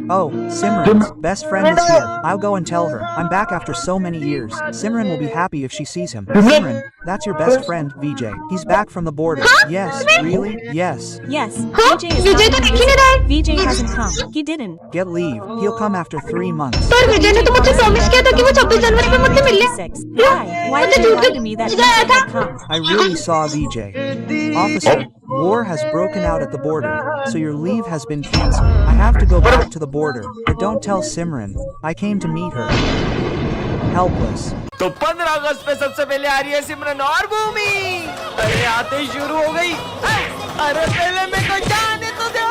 Oh, Simran's best friend is here. I'll go and tell her. I'm back after so many years. Simran will be happy if she sees him. Simran, that's your best friend, Vijay. He's back from the border. Yes, really? Yes. Yes, हाँ? Vijay is विजय तो fine. दिख ही नहीं रहा है। Vijay hasn't come. He didn't. Get leave. He'll come after 3 months. पर विजय ने तो मुझसे प्रॉमिस किया था कि वो 26 जनवरी पे मुझसे मिलने। 6. Why मुझे did you झूठ lie to me that विजय आया Vijay था। would come? I really saw Vijay. Officer, war has broken out at the border, so your leave has been cancelled. I have to go back to the border, but don't tell Simran. I came to meet her. Helpless. तो 15 अगस्त पे सबसे पहले आ रही है सिमरन और भूमि। अरे आते ही शुरू हो गई। अरे पहले मेरे को जाने तो दो।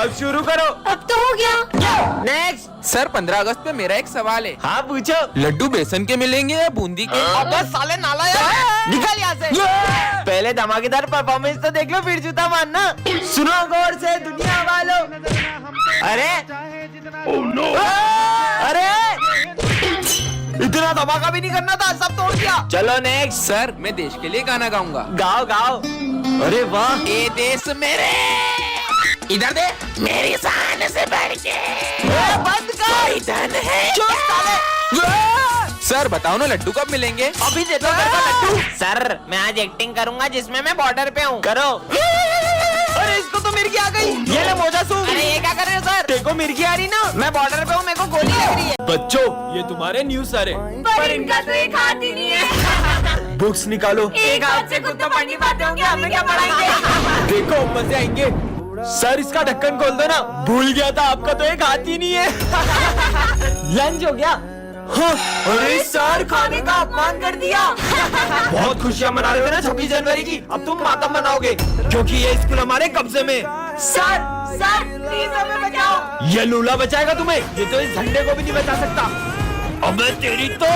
अब शुरू करो। अब तो हो गया। नेक्स्ट। सर 15 अगस्त पे मेरा एक सवाल है। हाँ पूछो। लड्डू बेसन के मिलेंगे या बूंदी के? अबे साले नालायक, निकल यहाँ से। पहले धमाकेदार परफॉर्मेंस तो देख लो फिर जूता मारना। सुनो गौर से दुनिया वालों। अरे अरे इतना धमाका भी नहीं करना था, सब तोड़ दिया। चलो नेक्स्ट। सर मैं देश के लिए गाना गाऊंगा। गाओ गाओ। अरे वाह। ए देश मेरे, इधर दे मेरी शान से बढ़ के बंद कर। कोई धन है। चुप साले। सर बताओ ना लड्डू कब मिलेंगे? अभी दे दो मेरे को लड्डू। सर मैं आज एक्टिंग करूंगा जिसमें मैं बॉर्डर पे हूँ। करो। अरे इसको तो मिर्गी आ गई। ये ले मोजा सूख। अरे ये क्या कर रहे हो सर? देखो मिर्गी आ रही ना, मैं बॉर्डर पे हूँ, मेरे को गोली लग रही है। बच्चों ये तुम्हारे न्यूज़ सर है। पर इनका तो एक हाथ ही नहीं है। बुक्स निकालो। एक हाथ से खुद तो पढ़ नहीं पाते होंगे, हमें क्या पढ़ाएंगे? देखो मजे आएंगे। सर इसका ढक्कन खोल दो ना, भूल गया था आपका तो एक हाथ ही नहीं है। लंच हो गया। हाँ, अरे सर खाने का अपमान कर दिया। बहुत खुशियाँ मना रहे थे ना 26 जनवरी की, अब तुम मातम मनाओगे क्योंकि ये स्कूल हमारे कब्जे में। सर प्लीज हमें बचाओ। ये लूला बचाएगा तुम्हें, ये तो इस झंडे को भी नहीं बचा सकता। अबे तेरी तो।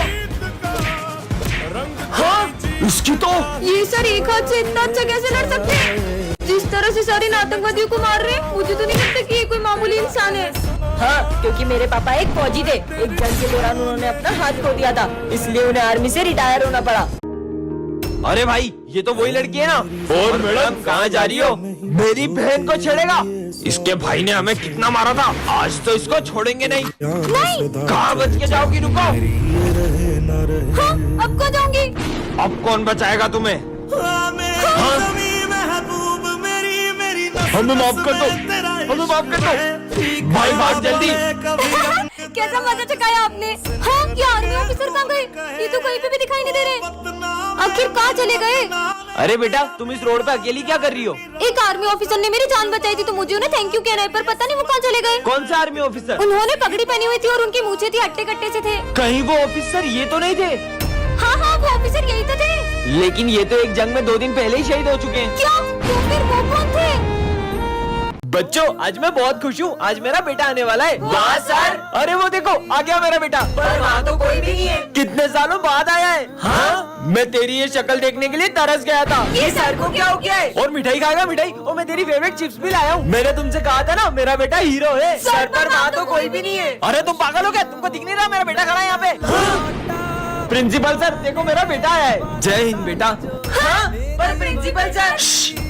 हाँ उसकी तो। ये सर एक हाथ से इतना अच्छा कैसे लड़ सकते हैं? जिस तरह से सारे आतंकवादियों को मार रहे हैं, मुझे तो नहीं लगता कि ये कोई मामूली इंसान है। हाँ, क्योंकि मेरे पापा एक फौजी थे। एक जंग के दौरान उन्होंने अपना हाथ खो दिया था, इसलिए उन्हें आर्मी से रिटायर होना पड़ा। अरे भाई ये तो वही लड़की है ना। और मैडम कहाँ जा रही हो? मेरी बहन को छेड़ेगा। इसके भाई ने हमें कितना मारा था, आज तो इसको छोड़ेंगे नहीं। नहीं। कहाँ बच के जाओगी? रुको। हाँ, अब को जाऊंगी। अब कौन बचाएगा तुम्हें? हमें माफ कर दो, हमें माफ कर दो। भाई भाग जल्दी। कैसा मजा चकाया आपने। हाँ, ये आर्मी ऑफिसर कहाँ गए? ये तो कहीं पे भी दिखाई नहीं दे रहे। आखिर कहाँ चले गए? अरे बेटा तुम इस रोड पे अकेली क्या कर रही हो? एक आर्मी ऑफिसर ने मेरी जान बचाई थी तो मुझे उन्हें थैंक यू कहना है, पर पता नहीं वो कहाँ चले गए। कौन सा आर्मी ऑफिसर? उन्होंने पगड़ी पहनी हुई थी और उनकी मूछें थी अट्टे कट्टे से थे। कहीं वो ऑफिसर ये तो नहीं थे? हाँ हाँ, वो ऑफिसर यही तो थे। लेकिन ये तो एक जंग में 2 दिन पहले ही शहीद हो चुके हैं। क्या? तो फिर वो कौन थे? बच्चों आज मैं बहुत खुश हूँ, आज मेरा बेटा आने वाला है। वाह सर। अरे वो देखो आ गया मेरा बेटा। पर वहाँ तो कोई भी नहीं है। कितने सालों बाद आया है। हाँ मैं तेरी ये शक्ल देखने के लिए तरस गया था। ये सर को क्या हो गया है? और मिठाई खाएगा मिठाई? और मैं तेरी फेवरेट चिप्स भी लाया हूँ। मैंने तुमसे कहा था ना मेरा बेटा हीरो है। सर पर वहाँ तो कोई भी नहीं है। अरे तुम पागल हो गए? तुमको दिख नहीं रहा मेरा बेटा खड़ा है यहाँ पे? प्रिंसिपल सर देखो मेरा बेटा आया है। जय हिंद बेटा। हाँ, पर प्रिंसिपल सर।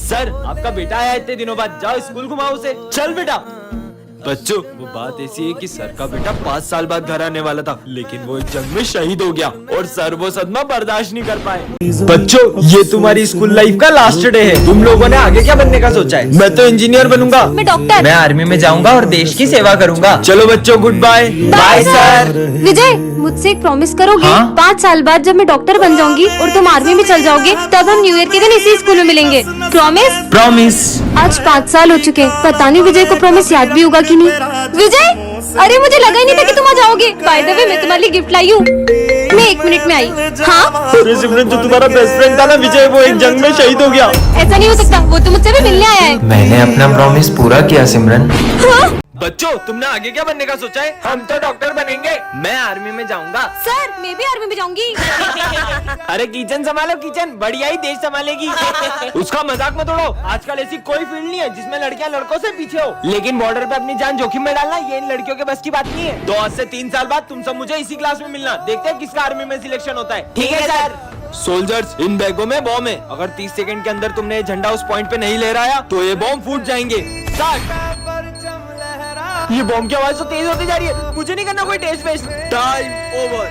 सर आपका बेटा आया इतने दिनों बाद, जाओ स्कूल घुमाओ उसे। चल बेटा। बच्चों वो बात ऐसी है कि सर का बेटा 5 साल बाद घर आने वाला था, लेकिन वो एक जंग में शहीद हो गया और सर वो सदमा बर्दाश्त नहीं कर पाए। बच्चों ये तुम्हारी स्कूल लाइफ का लास्ट डे है। तुम लोगों ने आगे क्या बनने का सोचा है? मैं तो इंजीनियर बनूंगा। मैं डॉक्टर। मैं आर्मी में जाऊंगा और देश की सेवा करूंगा। चलो बच्चों goodbye. Bye sir. Vijay मुझसे एक प्रॉमिस करोगे? हाँ? 5 साल बाद जब मैं डॉक्टर बन जाऊंगी और तुम आर्मी में चल जाओगे, तब हम न्यू ईयर के दिन इसी स्कूल में मिलेंगे। प्रॉमिस? प्रॉमिस। आज 5 साल हो चुके हैं, पता नहीं विजय को प्रॉमिस याद भी होगा कि नहीं। विजय, अरे मुझे लगा ही नहीं था कि तुम आ जाओगे। बाय द वे मैं तुम्हारे लिए गिफ्ट लाई हूँ। मैं 1 मिनट में आई। हाँ? अरे सिमरन जो तुम्हारा बेस्ट फ्रेंड था ना विजय, वो एक जंग में शहीद हो गया। ऐसा नहीं हो सकता, वो तो मुझसे भी मिलने आया है। मैंने अपना प्रॉमिस पूरा किया सिमरन। हाँ? बच्चों तुमने आगे क्या बनने का सोचा है? हम तो डॉक्टर बनेंगे। मैं आर्मी में जाऊंगा। सर मैं भी आर्मी में जाऊंगी। अरे किचन संभालो, किचन बढ़िया ही देश संभालेगी। उसका मजाक मत उड़ाओ। आजकल ऐसी कोई फील्ड नहीं है जिसमें लड़कियां लड़कों से पीछे हो, लेकिन बॉर्डर पे अपनी जान जोखिम में डालना ये इन लड़कियों के बस की बात नहीं है। तो आज से 3 साल बाद तुम सब मुझे इसी क्लास में मिलना, देखते हैं किसका आर्मी में सिलेक्शन होता है। ठीक है सर। सोल्जर्स इन बैगों में बॉम्ब है, अगर 30 सेकंड के अंदर तुमने ये झंडा उस पॉइंट पे नहीं लहराया तो ये बॉम्ब फूट जाएंगे। स्टार्ट। ये बॉम्ब की आवाज तो तेज होती जा रही है, मुझे नहीं करना कोई टेस्ट वेस्ट। Time over.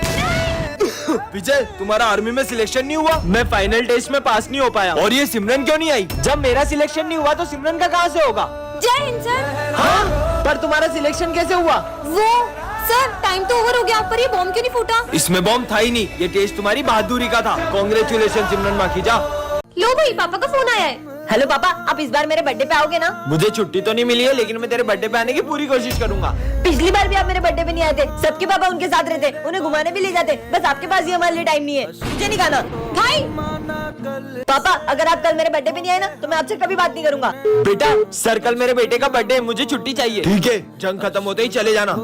विजय, तुम्हारा आर्मी में सिलेक्शन नहीं हुआ। मैं फाइनल टेस्ट में पास नहीं हो पाया। और ये सिमरन क्यों नहीं आई? जब मेरा सिलेक्शन नहीं हुआ तो सिमरन का कहाँ से होगा? जय हिंद सर। हाँ, पर तुम्हारा सिलेक्शन कैसे हुआ? वो सर टाइम तो ओवर हो गया, पर ये बॉम्ब क्यों नहीं फूटा? इसमें बॉम्ब था ही नहीं, ये टेस्ट तुम्हारी बहादुरी का था। कांग्रेचुलेशन सिमरन माखीजा। लो भाई, पापा का फोन आया है। हेलो पापा, आप इस बार मेरे बर्थडे पे आओगे ना? मुझे छुट्टी तो नहीं मिली है, लेकिन मैं तेरे बर्थडे पे आने की पूरी कोशिश करूंगा। पिछली बार भी आप मेरे बर्थडे पे नहीं आए थे। सबके पापा उनके साथ रहते, उन्हें घुमाने भी ले जाते। बस आपके पास ही हमारे लिए टाइम नहीं है। मुझे नहीं खाना भाई। पापा, अगर आप कल मेरे बर्थडे पे नहीं आए ना तो मैं आपसे कभी बात नहीं करूंगा। बेटा, सर कल मेरे बेटे का बर्थडे है, मुझे छुट्टी चाहिए। ठीक है, जंग खत्म होते ही चले जाना।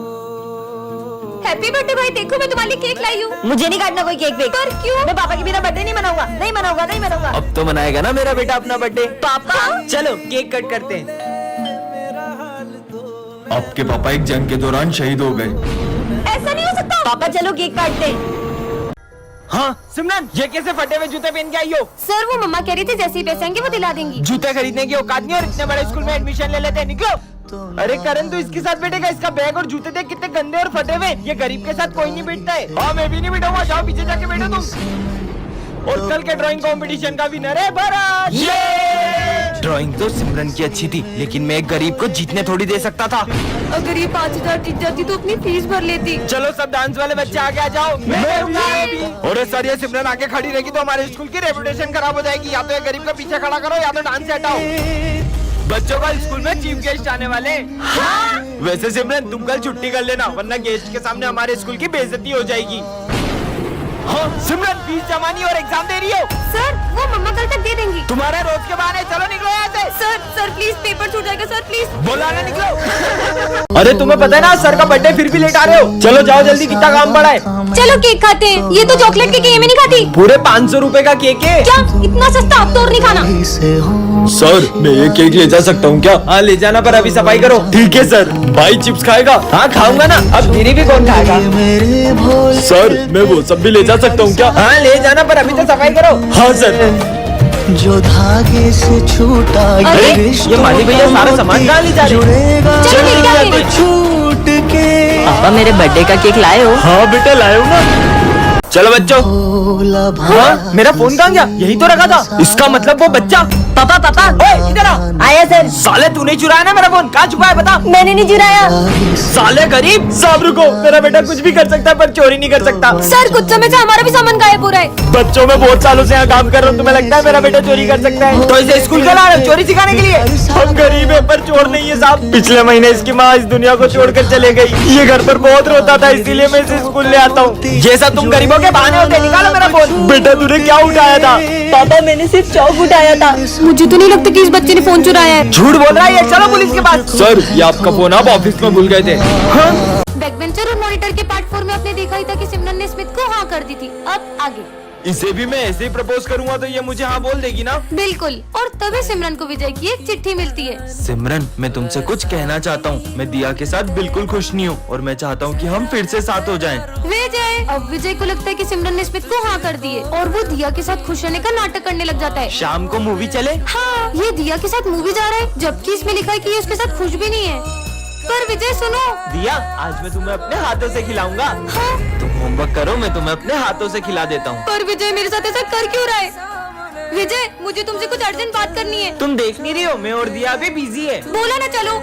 हैप्पी बर्थडे भाई, देखो मैं तुम्हारे लिए केक लाई हूँ। मुझे नहीं काटना कोई केक वेक। पर क्यों? मैं पापा के बिना बर्थडे नहीं मनाऊंगा, नहीं मनाऊंगा, नहीं मनाऊंगा। अब तो मनाएगा ना मेरा बेटा अपना बर्थडे। पापा चलो केक कट करते हैं। आपके पापा एक जंग के दौरान शहीद हो गए। ऐसा नहीं हो सकता। पापा चलो केक काटते हैं। हाँ सिमरन, ये कैसे फटे हुए जूते पहन के आई हो? सर वो मम्मा कह रही थी जैसे ही पैसे आएंगे वो दिला देंगी। जूते खरीदने की औकात नहीं और इतने बड़े स्कूल में एडमिशन ले लेते हैं, निकलो। अरे करण, तू इसके साथ बैठेगा? इसका बैग और जूते देख कितने गंदे और फटे हुए। ये गरीब के साथ कोई नहीं बैठता है। हाँ, मैं भी नहीं बैठूंगा, जाओ पीछे जाके बैठो तुम। और कल के ड्राइंग कंपटीशन का विनर है भरत। ये ड्राइंग तो सिमरन की अच्छी थी, लेकिन मैं एक गरीब को जीतने थोड़ी दे सकता था। अगर ये 5000 जीत जाती तो अपनी फीस भर लेती। चलो सब डांस वाले बच्चे आगे आ जाओ। मैं भी। और सर, ये सिमरन आगे खड़ी रहेगी तो हमारे स्कूल की रेपुटेशन खराब हो जाएगी। या तो ये गरीब का पीछे खड़ा करो या तो डांस से हटाओ। बच्चों का स्कूल में चीफ गेस्ट आने वाले। हाँ? वैसे सिमरन तुम कल छुट्टी कर लेना, वरना गेस्ट के सामने हमारे स्कूल की बेइज्जती हो जाएगी। हाँ सिमरन, फीस जमा नहीं और एग्जाम दे रही हो? सर वो मम्मा कल तक दे देंगी। तुम्हारे रोज के बहाने, चलो निकलो यहाँ से। सर प्लीज पेपर छूट जाएगा सर, प्लीज। बोला ना निकलो। अरे तुम्हें पता है ना सर का बर्थडे, फिर भी लेट आ रहे हो। चलो जाओ जल्दी, कितना काम पड़ा है। चलो केक खाते हैं। ये तो चॉकलेट केक है, ये मैं नहीं खाती। पूरे 500 रुपए का केक है। क्या इतना सस्ता? अब तो और नहीं खाना। सर मैं ये केक ले जा सकता हूँ क्या? हाँ ले जाना, पर अभी सफाई करो। ठीक है सर। भाई चिप्स खाएगा? हाँ खाऊंगा ना। अब गिरी भी कौन खाएगा? सर मैं वो सब भी ले जा सकता हूँ क्या? हाँ ले जाना, पर अभी तो सफाई करो। हाँ सर। जो धागे से छूटा अरे, ये माली भैया सारा सामान कहाँ ले जा रहे हैं? चलो केक खाते हैं। छूट के पापा मेरे बर्थडे का केक लाए हो? हाँ बेटा लाए हो ना। चलो बच्चों। हाँ, मेरा फोन कहाँ गया? यही तो रखा था। इसका मतलब वो बच्चा। पापा ओए, इधर आ। आया सर। साले तूने चुराया ना मेरा फोन? कहाँ छुपाया बता? मैंने नहीं चुराया। साले गरीब। साहब रुको, मेरा बेटा कुछ भी कर सकता है पर चोरी नहीं कर सकता। सर कुछ समय से हमारा भी सामान गायब हो रहा है। बच्चों में बहुत सालों से यहाँ काम कर रहा हूँ, तुम्हें लगता है मेरा बेटा चोरी कर सकता है? तो इसे स्कूल का ला रहे हो चोरी सिखाने के लिए? हम गरीब है पर चोर नहीं है साहब। पिछले महीने इसकी माँ इस दुनिया को छोड़कर चले गई। ये घर पर बहुत रोता था, इसीलिए मैं इसे स्कूल ले आता हूँ। ये सब तुम गरीबों के बहाने होते। निकालो मेरा फोन। बेटा तूने क्या उठाया था? पापा मैंने सिर्फ चौक उठाया था। मुझे तो नहीं लगता कि इस बच्चे ने फोन चुराया है। झूठ बोल रहा है ये, चलो पुलिस के पास। सर ये आपका फोन आप ऑफिस में भूल गए थे। हाँ? बैकबेंचर और मॉनिटर के पार्ट 4 में आपने देखा ही था कि सिमरन ने स्मिथ को हाँ कर दी थी। अब आगे। इसे भी मैं ऐसे ही प्रपोज करूंगा तो ये मुझे हाँ बोल देगी ना? बिल्कुल। और तभी सिमरन को विजय की एक चिट्ठी मिलती है। सिमरन मैं तुमसे कुछ कहना चाहता हूँ। मैं दिया के साथ बिल्कुल खुश नहीं हूँ और मैं चाहता हूँ कि हम फिर से साथ हो जाएं। विजय। अब विजय को लगता है कि सिमरन ने स्मिथ को हाँ कर दी है और वो दिया के साथ खुश रहने का नाटक करने लग जाता है। शाम को मूवी चले? हाँ, ये दिया के साथ मूवी जा रहा है, जबकि इसमें लिखा है कि ये उसके साथ खुश भी नहीं है। पर विजय सुनो। दिया, आज मैं तुम्हें अपने हाथों से खिलाऊंगा। हाँ? तुम होमवर्क करो, मैं तुम्हें अपने हाथों से खिला देता हूँ। पर विजय मेरे साथ ऐसा कर क्यों रहा है? विजय मुझे तुमसे कुछ अर्जेंट बात करनी है। तुम देख नहीं रही हो, मैं और दिया भी बिजी है। बोला ना चलो।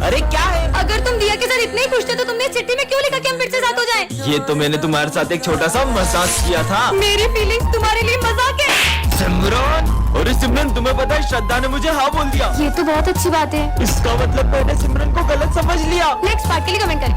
अरे क्या है? अगर तुम दिया के साथ इतने ही खुश थे तो तुमने इस चिट्ठी में क्यों लिखा कि हम फिर से साथ हो जाएं? ये तो मैंने तुम्हारे साथ एक छोटा सा मजाक किया था। मेरी फीलिंग्स तुम्हारे लिए मजाक है। सिमरन। अरे सिमरन तुम्हें पता है श्रद्धा ने मुझे हाँ बोल दिया। ये तो बहुत अच्छी बात है। इसका मतलब मैंने सिमरन को गलत समझ लिया। नेक्स्ट पार्ट के लिए कमेंट करें।